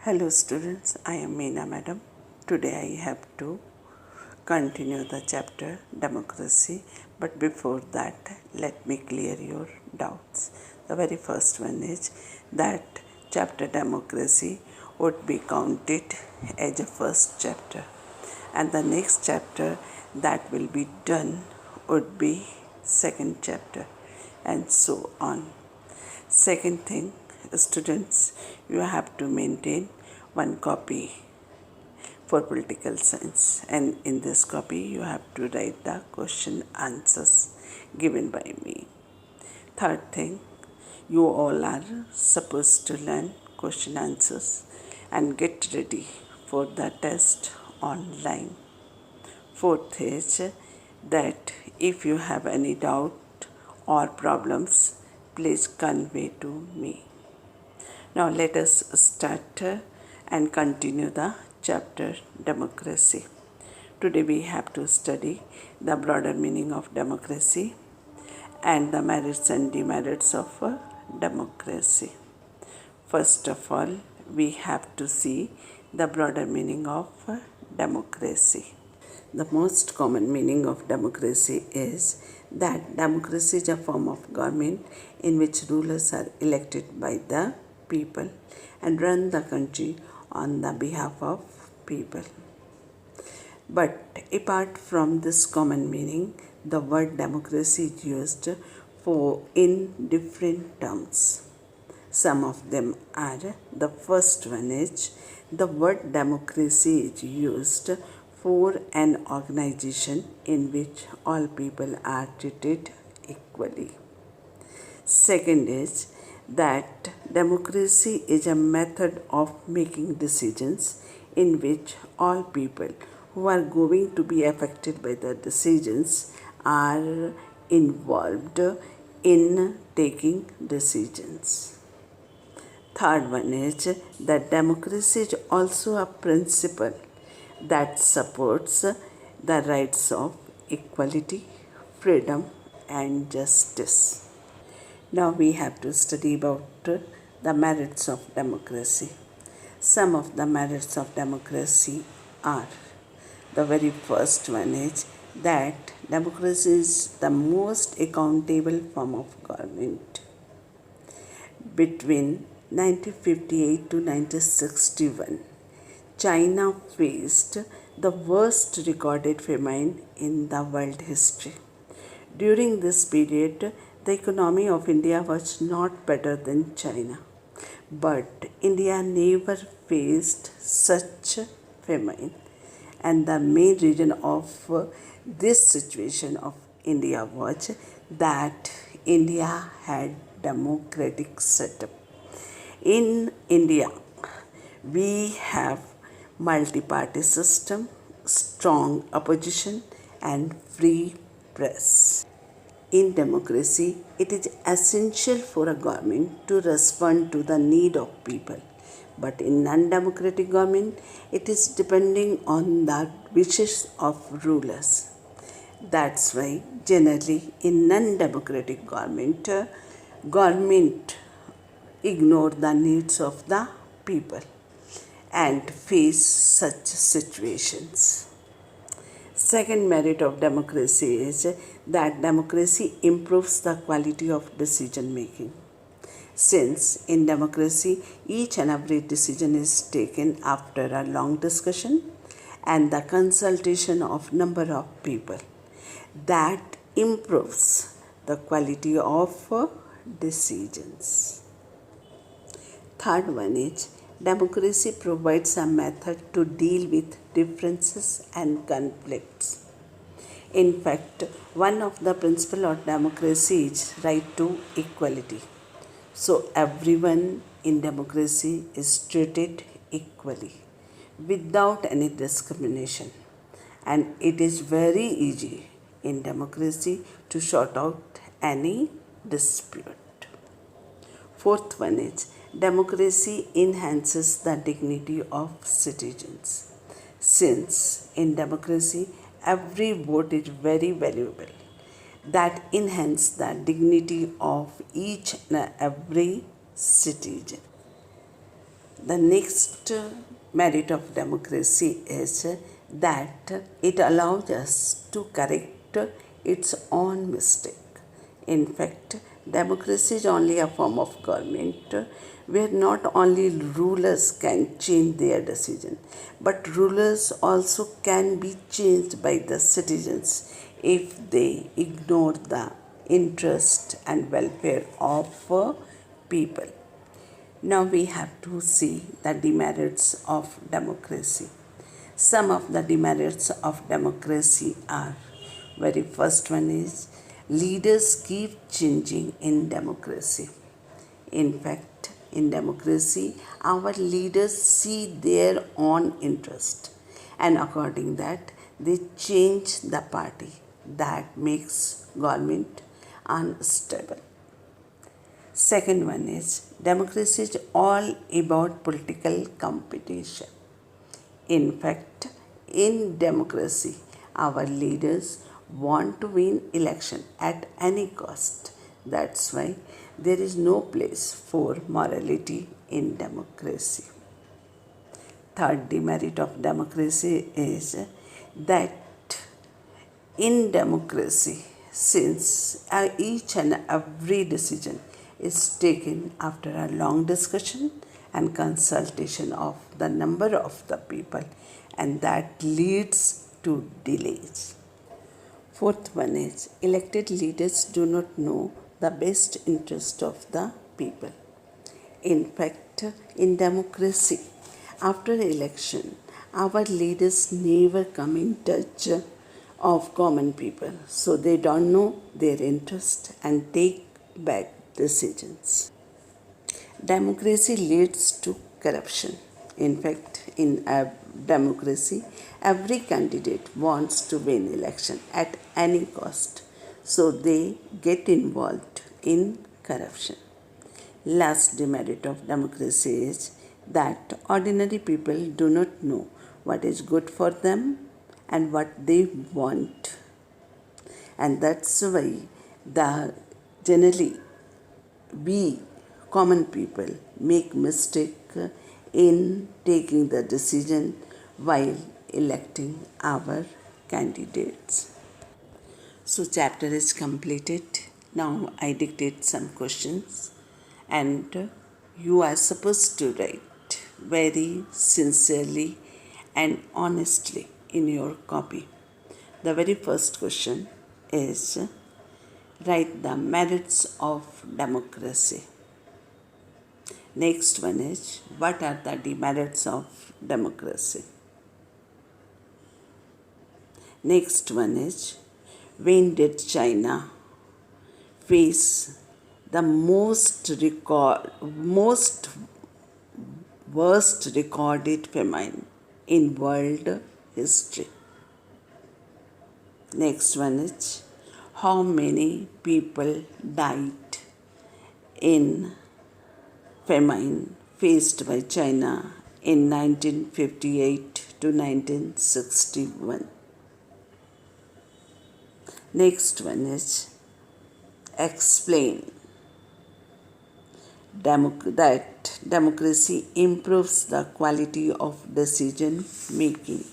Hello students, I am Meena Madam. Today I have to continue the chapter Democracy, but before that let me clear your doubts. The very first one is that chapter Democracy would be counted as a first chapter, and the next chapter that will be done would be second chapter, and so on. Second thing, students, you have to maintain one copy for political science, and in this copy you have to write the question answers given by me. Third thing, you all are supposed to learn question answers and get ready for the test online. Fourth is that if you have any doubt or problems, please convey to me. Now let us start and continue the chapter Democracy. Today we have to study the broader meaning of democracy and the merits and demerits of democracy. First of all, we have to see the broader meaning of democracy. The most common meaning of democracy is that democracy is a form of government in which rulers are elected by the people and run the country on the behalf of people. But apart from this common meaning, the word democracy is used for in different terms. Some of them are: the first one is the word democracy is used for an organization in which all people are treated equally. Second is that democracy is a method of making decisions in which all people who are going to be affected by the decisions are involved in taking decisions. Third one is that democracy is also a principle that supports the rights of equality, freedom, and justice. Now we have to study about the merits of democracy. Some of the merits of democracy are: the very first one is that democracy is the most accountable form of government. Between 1958 to 1961, China faced the worst recorded famine in the world history. During this period, the economy of India was not better than China, but India never faced such famine, and the main reason of this situation of India was that India had democratic setup. In India, we have multi-party system, strong opposition, and free press. In democracy, it is essential for a government to respond to the need of people. But in non-democratic government, it is depending on the wishes of rulers. That's why generally in non-democratic government ignore the needs of the people and face such situations. Second merit of democracy is that democracy improves the quality of decision making. Since in democracy each and every decision is taken after a long discussion and the consultation of number of people, that improves the quality of decisions. Third one is democracy provides a method to deal with differences and conflicts. In fact, one of the principles of democracy is right to equality. So everyone in democracy is treated equally without any discrimination. And it is very easy in democracy to sort out any dispute. Fourth one is democracy enhances the dignity of citizens. Since in democracy every vote is very valuable, that enhances the dignity of each and every citizen. The next merit of democracy is that it allows us to correct its own mistake. In fact, democracy is only a form of government where not only rulers can change their decision, but rulers also can be changed by the citizens if they ignore the interest and welfare of people. Now we have to see the demerits of democracy. Some of the demerits of democracy are: very first one is leaders keep changing in democracy. In fact, in democracy, our leaders see their own interest, and according that they change the party. That makes government unstable. Second one is democracy is all about political competition. In fact, in democracy, our leaders want to win election at any cost. That's why there is no place for morality in democracy. Third demerit of democracy is that in democracy, since each and every decision is taken after a long discussion and consultation of the number of the people, and that leads to delays. Fourth one is elected leaders do not know the best interest of the people. In fact, in democracy, after election, our leaders never come in touch of common people, so they don't know their interest and take bad decisions. Democracy leads to corruption. In fact, in a democracy, every candidate wants to win election at any cost, so they get involved in corruption. Last demerit of democracy is that ordinary people do not know what is good for them and what they want. And that's why the generally we common people make mistake in taking the decision while electing our candidates. So chapter is completed. Now I dictate some questions and you are supposed to write very sincerely and honestly in your copy. The very first question is write the merits of democracy. Next one is what are the demerits of democracy? Next one is when did China face the most worst recorded famine in world history? Next one is how many people died in famine faced by China in 1958 to 1961. Next one is explain that democracy improves the quality of decision making.